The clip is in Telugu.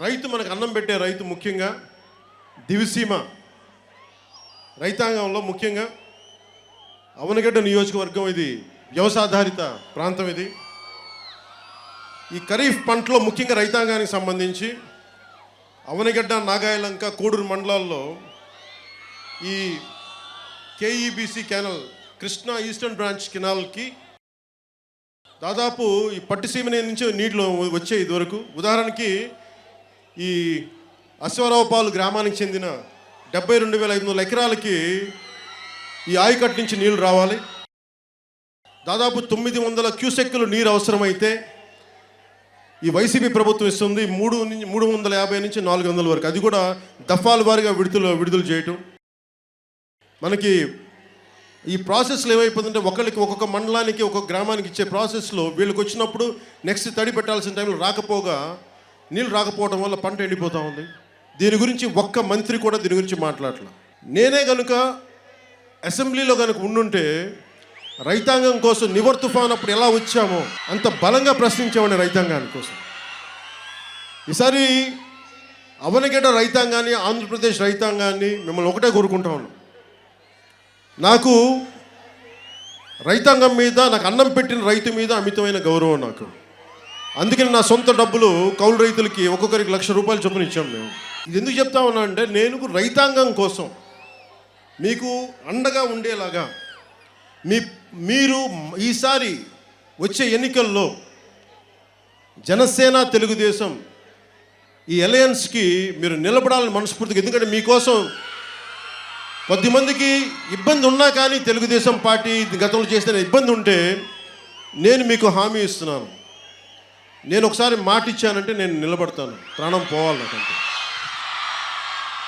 రైతు మనకు అన్నం పెట్టే రైతు ముఖ్యంగా దివిసీమ రైతాంగంలో ముఖ్యంగా అవనగడ్డ నియోజకవర్గం ఇది వ్యవసాయాధారిత ప్రాంతం. ఇది ఈ ఖరీఫ్ పంటలో ముఖ్యంగా రైతాంగానికి సంబంధించి అవనగడ్డ, నాగాయలంక, కోడూరు మండలాల్లో ఈ కేఈబీసీ కెనాల్, కృష్ణా ఈస్టర్న్ బ్రాంచ్ కెనాల్కి దాదాపు ఈ పట్టిసీమ నుంచి నీటిలో వచ్చే ఇదివరకు. ఉదాహరణకి ఈ అశ్వరావుపాలు గ్రామానికి చెందిన 72,500 ఎకరాలకి ఈ ఆయకట్టు నుంచి నీళ్లు రావాలి. దాదాపు 900 క్యూసెక్కులు నీరు అవసరమైతే ఈ వైసీపీ ప్రభుత్వం ఇస్తుంది 350 నుంచి 400 వరకు. అది కూడా దఫాల వారీగా విడుదల చేయటం. మనకి ఈ ప్రాసెస్లో ఏమైపోతుందంటే ఒకరికి ఒక్కొక్క మండలానికి ఒక్కొక్క గ్రామానికి ఇచ్చే ప్రాసెస్లో వీళ్ళకి వచ్చినప్పుడు నెక్స్ట్ తడి పెట్టాల్సిన టైంలో నీళ్ళు రాకపోవడం వల్ల పంట ఎండిపోతూ ఉంది. దీని గురించి ఒక్క మంత్రి కూడా దీని గురించి మాట్లాడలే. నేనే కనుక అసెంబ్లీలో కనుక ఉండుంటే రైతాంగం కోసం నివర్ తుఫాన్ అప్పుడు ఎలా వచ్చామో అంత బలంగా ప్రశ్నించామని రైతాంగాని కోసం. ఈసారి అవనగడ్డ రైతాంగాన్ని, ఆంధ్రప్రదేశ్ రైతాంగాన్ని మిమ్మల్ని ఒకటే కోరుకుంటా ఉన్నాం. నాకు రైతాంగం మీద, నాకు అన్నం పెట్టిన రైతు మీద అమితమైన గౌరవం నాకు. అందుకని నా సొంత డబ్బులు కౌలు రైతులకి ఒక్కొక్కరికి ₹1,00,000 చొప్పున ఇచ్చాం మేము. ఇది ఎందుకు చెప్తా ఉన్నా అంటే నేను రైతాంగం కోసం మీకు అండగా ఉండేలాగా మీరు ఈసారి వచ్చే ఎన్నికల్లో జనసేన, తెలుగుదేశం ఈ అలయన్స్కి మీరు నిలబడాలని మనస్ఫూర్తిగా. ఎందుకంటే మీకోసం కొద్దిమందికి ఇబ్బంది ఉన్నా కానీ తెలుగుదేశం పార్టీ గతంలో చేసిన ఇబ్బంది ఉంటే నేను మీకు హామీ ఇస్తున్నాను, నేను ఒకసారి మాట ఇచ్చానంటే నేను నిలబడతాను, ప్రాణం పోవాలి నాకంటే.